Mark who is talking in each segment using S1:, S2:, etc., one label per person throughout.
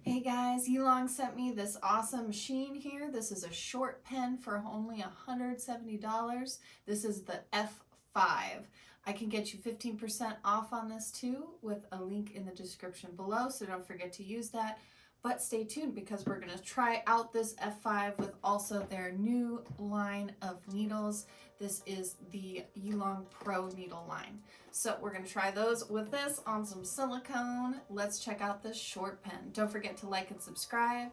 S1: Hey guys, Yilong sent me this awesome machine here. This is a short pen for only $170. This is the F5. I can get you 15% off on this too with a link in the description below, so don't forget to use that. But stay tuned because we're going to try out this F5 with also their new line of needles. This is the Yilong Pro needle line. So we're going to try those with this on some silicone. Let's check out this short pen. Don't forget to like and subscribe.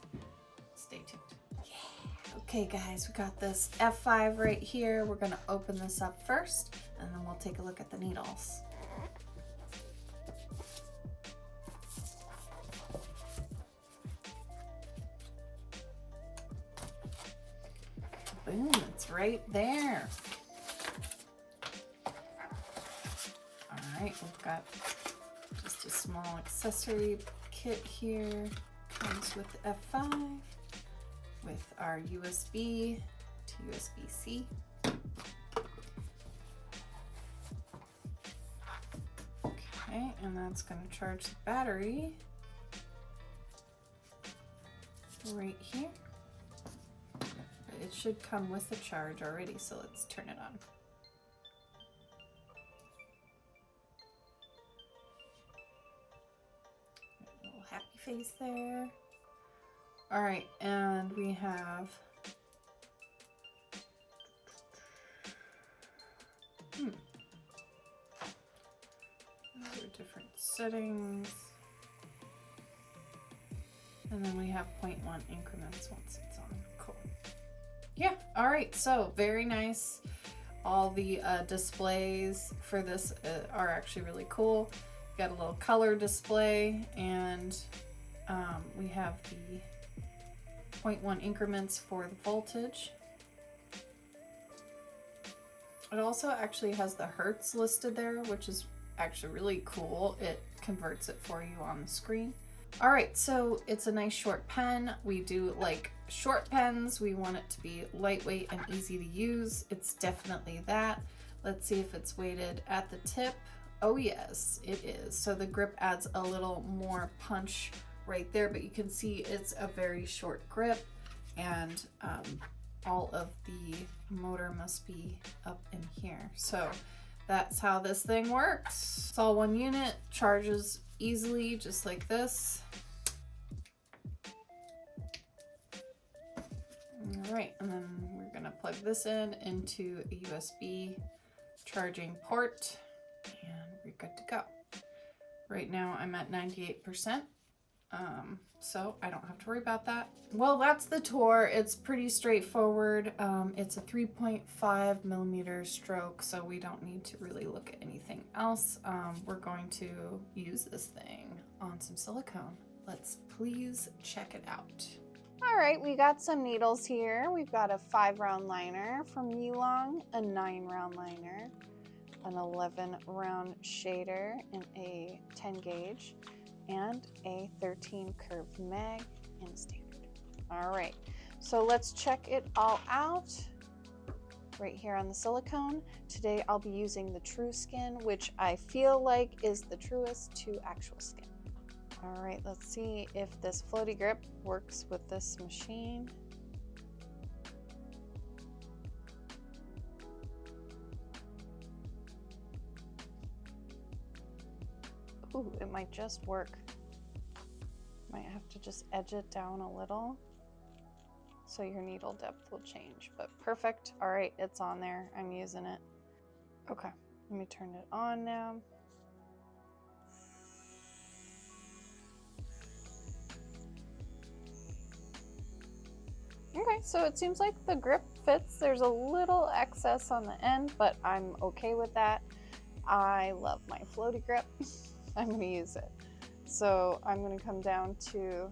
S1: Stay tuned. Yeah. Okay guys, we got this F5 right here. We're going to open this up first and then we'll take a look at the needles. Boom, it's right there. All right, we've got just a small accessory kit here. Comes with the F5 with our USB to USB-C. Okay, and that's going to charge the battery right here. It should come with the charge already, so let's turn it on. A little happy face there. All right, and we have those are different settings. And then we have 0.1 increments once it's on. Cool. Yeah, all right, so very nice. All the displays for this are actually really cool. Got a little color display, and we have the 0.1 increments for the voltage. It also actually has the hertz listed there, which is actually really cool. It converts it for you on the screen. All right, so it's a nice short pen. We do like short pens. We want it to be lightweight and easy to use. It's definitely that. Let's see if it's weighted at the tip. Oh yes, it is. So the grip adds a little more punch right there, but you can see it's a very short grip, and all of the motor must be up in here. So that's how this thing works. It's all one unit, charges easily, just like this. All right, and then we're gonna plug this in into a USB charging port, and we're good to go. Right now I'm at 98%, so I don't have to worry about that. Well, that's the tour. It's pretty straightforward. It's a 3.5 millimeter stroke, so we don't need to really look at anything else. We're going to use this thing on some silicone. Let's please check it out. All right, we got some needles here. We've got a 5-round liner from Yilong, a 9-round liner, an 11-round shader, and a 10 gauge, and a 13 curved mag in standard. All right, so let's check it all out right here on the silicone. Today I'll be using the True Skin, which I feel like is the truest to actual skin. All right, let's see if this floaty grip works with this machine. Ooh, it might just work. Might have to just edge it down a little so your needle depth will change, but perfect. All right, it's on there. I'm using it. Okay, let me turn it on now. Okay, so it seems like the grip fits. There's a little excess on the end, but I'm okay with that. I love my floaty grip. I'm gonna use it. So I'm gonna come down to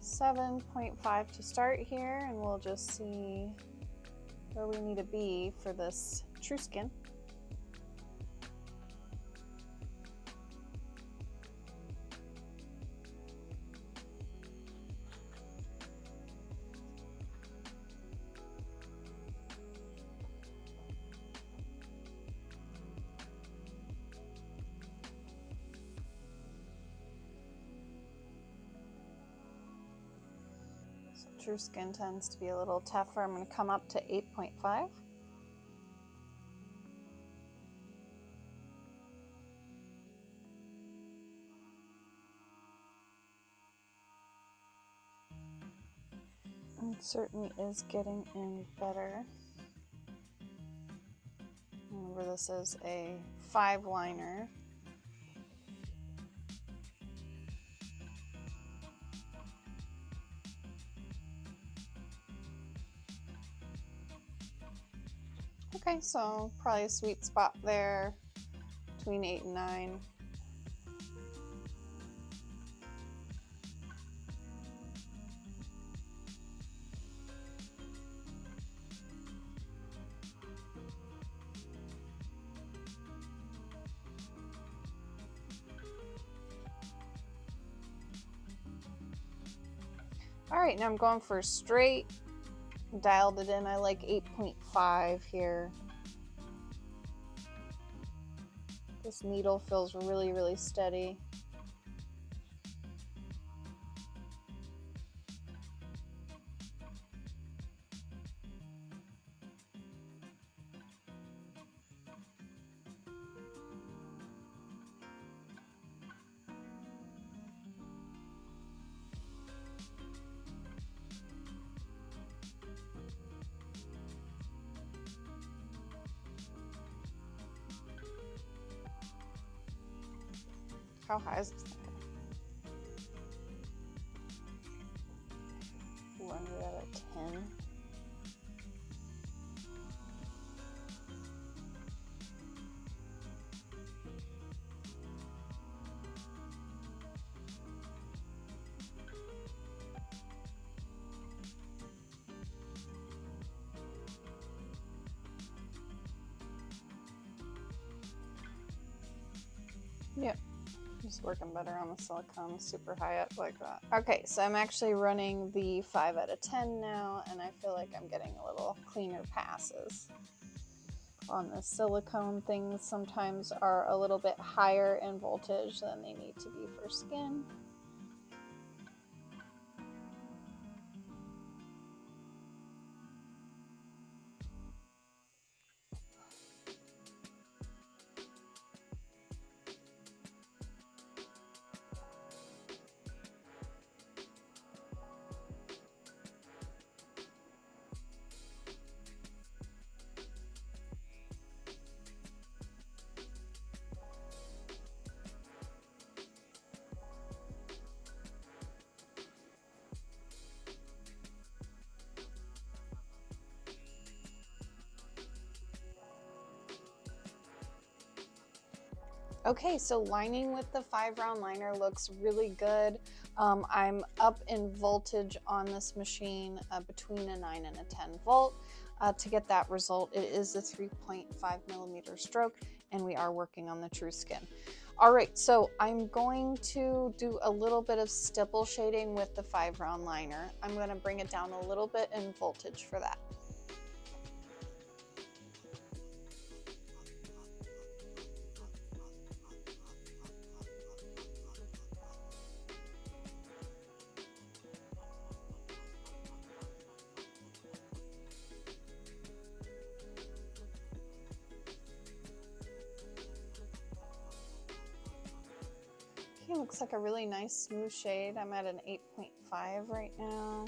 S1: 7.5 to start here, and we'll just see where we need to be for this True Skin. True Skin tends to be a little tougher. I'm going to come up to 8.5. It certainly is getting in better. Remember, this is a 5 liner. Okay, so probably a sweet spot there between 8 and 9. All right, now I'm going for straight. Dialed it in. I like 8.5 here. This needle feels really, really steady. How high is this thing? 100 out of 10. Yep. Just working better on the silicone, super high up like that. Okay, so I'm actually running the 5 out of 10 now, and I feel like I'm getting a little cleaner passes. On the silicone, things sometimes are a little bit higher in voltage than they need to be for skin. Okay, so lining with the 5 round liner looks really good. I'm up in voltage on this machine between a 9 and a 10 volt. To get that result, it is a 3.5 millimeter stroke, and we are working on the true skin. All right, so I'm going to do a little bit of stipple shading with the 5 round liner. I'm going to bring it down a little bit in voltage for that. Okay, looks like a really nice smooth shade. I'm at an 8.5 right now.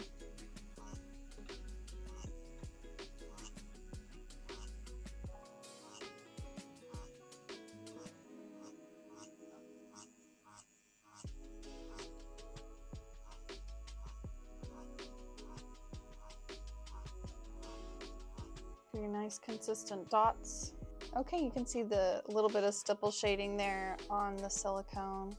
S1: Pretty nice consistent dots. Okay, you can see the little bit of stipple shading there on the silicone.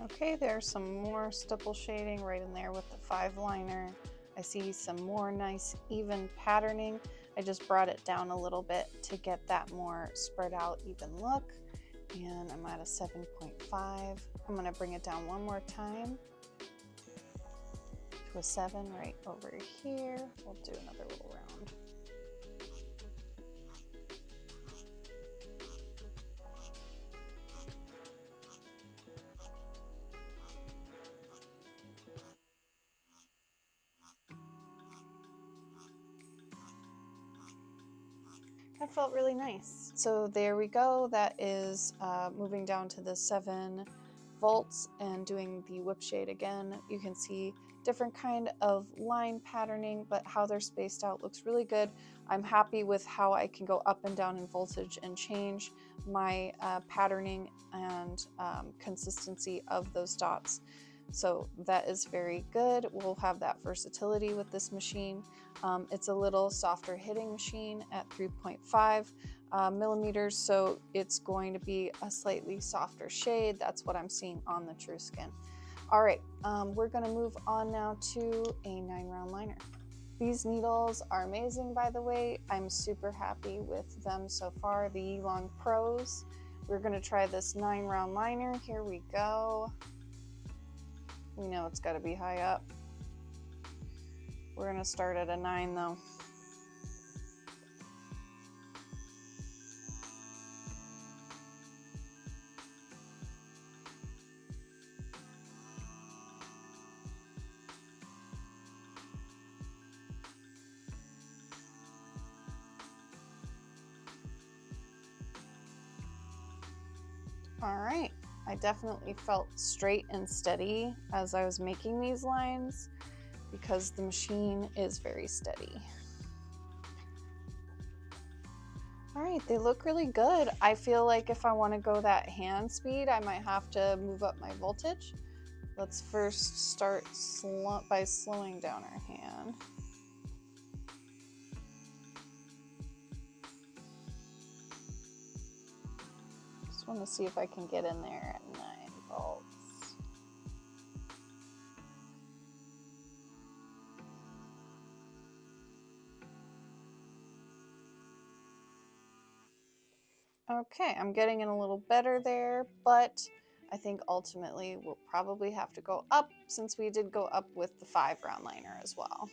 S1: Okay, there's some more stipple shading right in there with the 5 liner. I see some more nice even patterning. I just brought it down a little bit to get that more spread out even look. And I'm at a 7.5. I'm gonna bring it down one more time to a 7 right over here. We'll do another little round. That felt really nice. So there we go. That is moving down to the 7 volts and doing the whip shade again. You can see different kind of line patterning, but how they're spaced out looks really good. I'm happy with how I can go up and down in voltage and change my patterning and consistency of those dots. So that is very good. We'll have that versatility with this machine. It's a little softer hitting machine at 3.5 millimeters, so it's going to be a slightly softer shade. That's what I'm seeing on the true skin. All right, we're gonna move on now to a 9-round liner. These needles are amazing, by the way. I'm super happy with them so far, the Yilong Pros. We're gonna try this 9-round liner. Here we go. We know it's gotta be high up. We're gonna start at a 9 though. All right, I definitely felt straight and steady as I was making these lines because the machine is very steady. All right, they look really good. I feel like if I want to go that hand speed, I might have to move up my voltage. Let's first start by slowing down our hand. Just want to see if I can get in there at 9 volts. Okay, I'm getting in a little better there, but I think ultimately we'll probably have to go up since we did go up with the 5-round liner as well.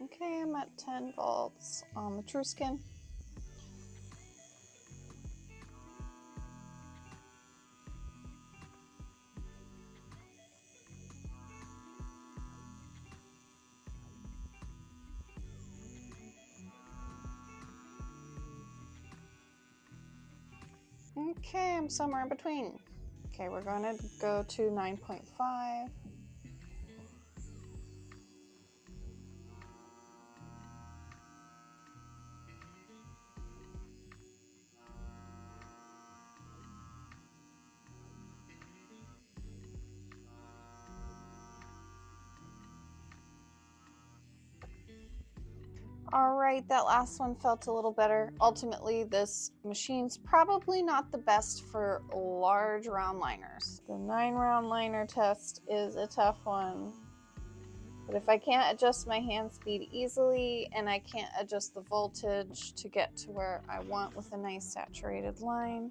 S1: Okay, I'm at 10 volts on the true skin. Okay, I'm somewhere in between. Okay, we're going to go to 9.5. All right, that last one felt a little better. Ultimately, this machine's probably not the best for large round liners. The 9-round liner test is a tough one. But if I can't adjust my hand speed easily and I can't adjust the voltage to get to where I want with a nice saturated line,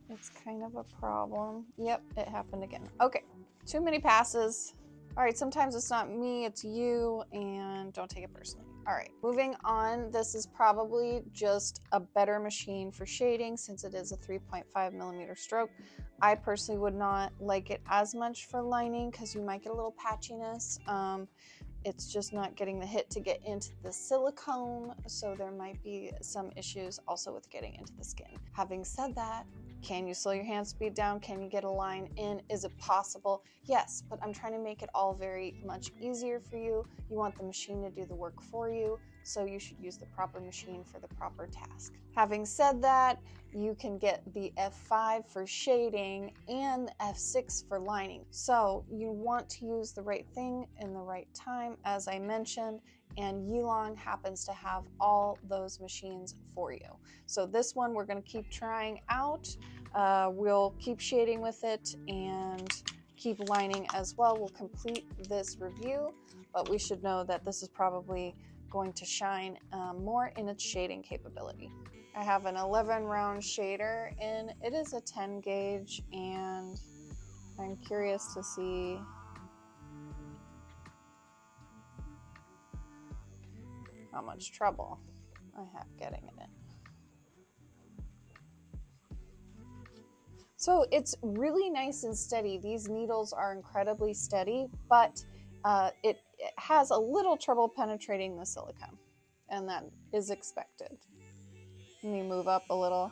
S1: it's kind of a problem. Yep, it happened again. Okay, too many passes. All right, sometimes it's not me, it's you, and don't take it personally. All right, moving on. This is probably just a better machine for shading since it is a 3.5 millimeter stroke. I personally would not like it as much for lining because you might get a little patchiness. It's just not getting the hit to get into the silicone, so there might be some issues also with getting into the skin. Having said that, can you slow your hand speed down? Can you get a line in? Is it possible? Yes, but I'm trying to make it all very much easier for you. You want the machine to do the work for you, so you should use the proper machine for the proper task. Having said that, you can get the F5 for shading and the F6 for lining. So you want to use the right thing in the right time, as I mentioned, and Yilong happens to have all those machines for you. So this one we're going to keep trying out. We'll keep shading with it and keep lining as well. We'll complete this review, but we should know that this is probably going to shine more in its shading capability. I have an 11-round shader and it is a 10 gauge, and I'm curious to see how much trouble I have getting it in. So it's really nice and steady. These needles are incredibly steady, but it has a little trouble penetrating the silicone, and that is expected. Let me move up a little.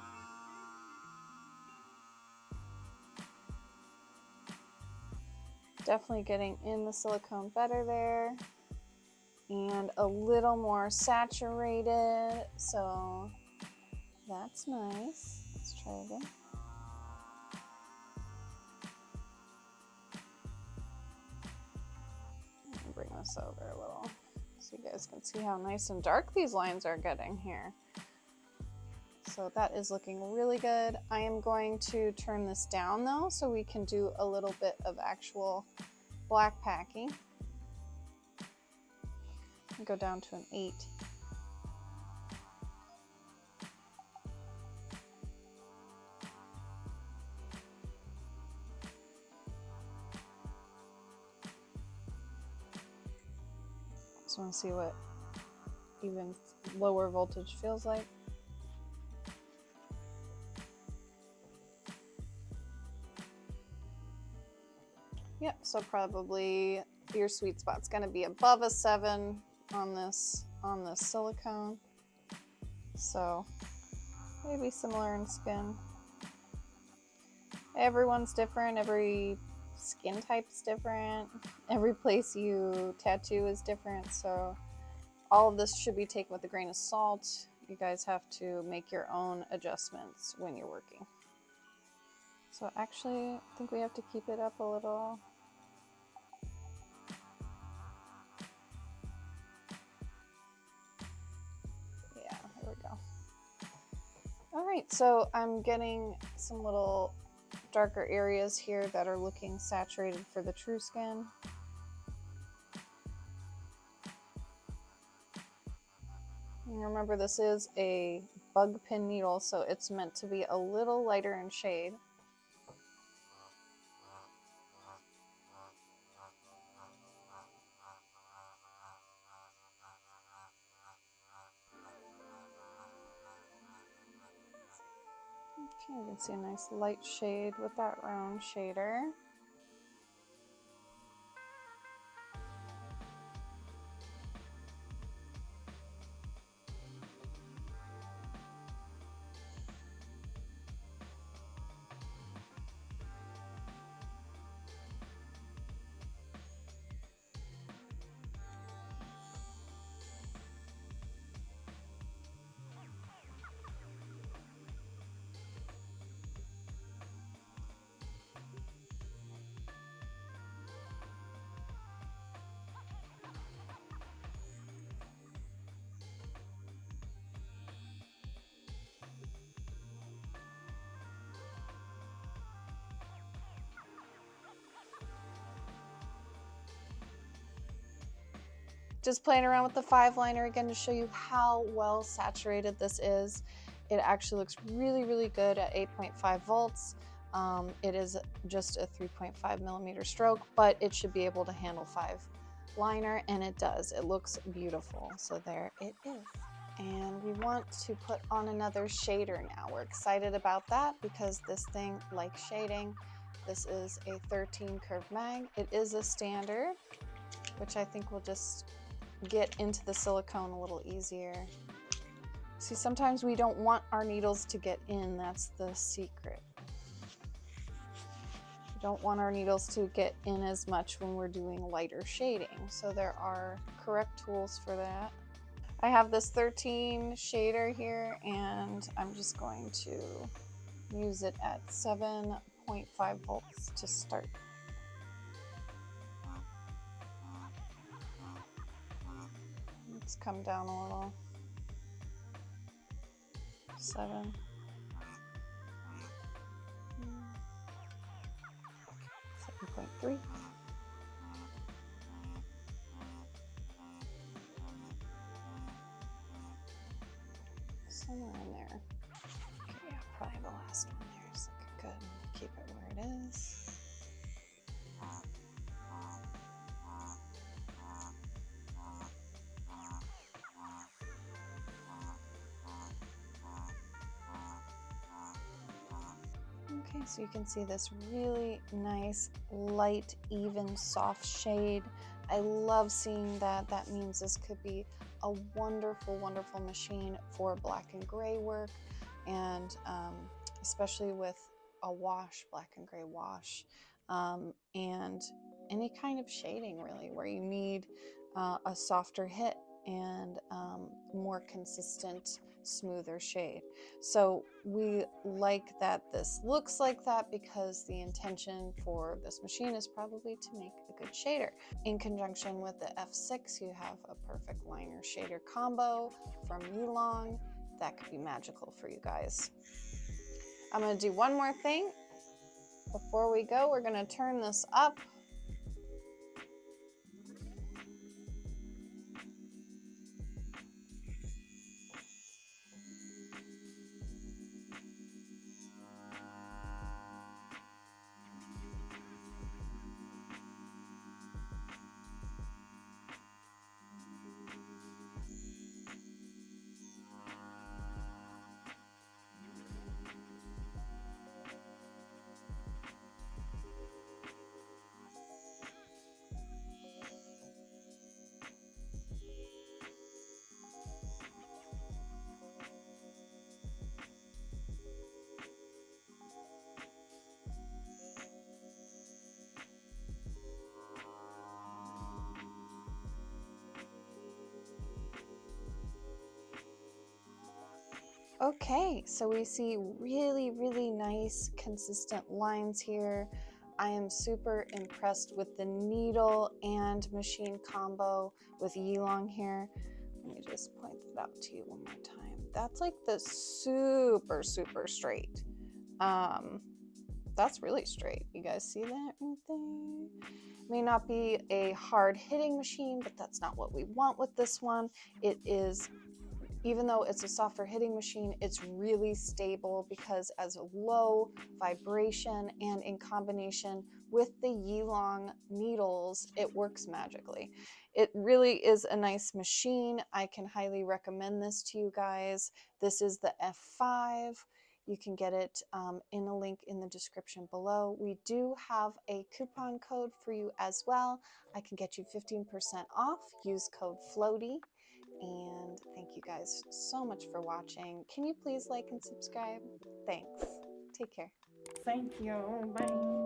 S1: Definitely getting in the silicone better there. And a little more saturated, so that's nice. Let's try again. Bring this over a little so you guys can see how nice and dark these lines are getting here. So that is looking really good. I am going to turn this down though so we can do a little bit of actual black packing. Go down to an 8. Just want to see what even lower voltage feels like. Yep, so probably your sweet spot's going to be above a 7 on this silicone. So maybe similar in skin. Everyone's different, every skin type's different, every place you tattoo is different, so all of this should be taken with a grain of salt. You guys have to make your own adjustments when you're working. So actually, I think we have to keep it up a little. Yeah, there we go. All right, so I'm getting some little darker areas here that are looking saturated for the true skin. And remember, this is a bug pin needle, so it's meant to be a little lighter in shade. Okay, you can see a nice light shade with that round shader. Just playing around with the 5 liner again to show you how well saturated this is. It actually looks really, really good at 8.5 volts. It is just a 3.5 millimeter stroke, but it should be able to handle 5 liner, and it does. It looks beautiful. So there it is. And we want to put on another shader now. We're excited about that because this thing likes shading. This is a 13 curve mag. It is a standard, which I think will just get into the silicone a little easier. See, sometimes we don't want our needles to get in. That's the secret. We don't want our needles to get in as much when we're doing lighter shading. So there are correct tools for that. I have this 13 shader here, and I'm just going to use it at 7.5 volts to start. Let's come down a little. 7. 7.3. Somewhere in there. Okay, yeah, probably the last one there is good. Keep it where it is. Okay, so you can see this really nice, light, even, soft shade. I love seeing that. That means this could be
S2: a wonderful, wonderful machine for black and gray work, and especially with a wash, black and gray wash, and any kind of shading really where you need a softer hit and more consistent, smoother shade. So we like that this looks like that because the intention for this machine is probably to make a good shader. In conjunction with the F6, you have a perfect liner shader combo from Yilong. That could be magical for you guys. I'm going to do one more thing. Before we go, we're going to turn this up. Okay, so we see really, really nice consistent lines here. I am super impressed with the needle and machine combo with Yilong here. Let me just point that out to you one more time. That's like the super, super straight. That's really straight. You guys see that right there? May not be a hard hitting machine, but that's not what we want with this one. It is, even though it's a softer hitting machine, it's really stable because as a low vibration and in combination with the Yilong needles, it works magically. It really is a nice machine. I can highly recommend this to you guys. This is the F5. You can get it in a link in the description below. We do have a coupon code for you as well. I can get you 15% off. Use code FLOATY. And thank you guys so much for watching. Can you please like and subscribe? Thanks. Take care.
S1: Thank you. Bye.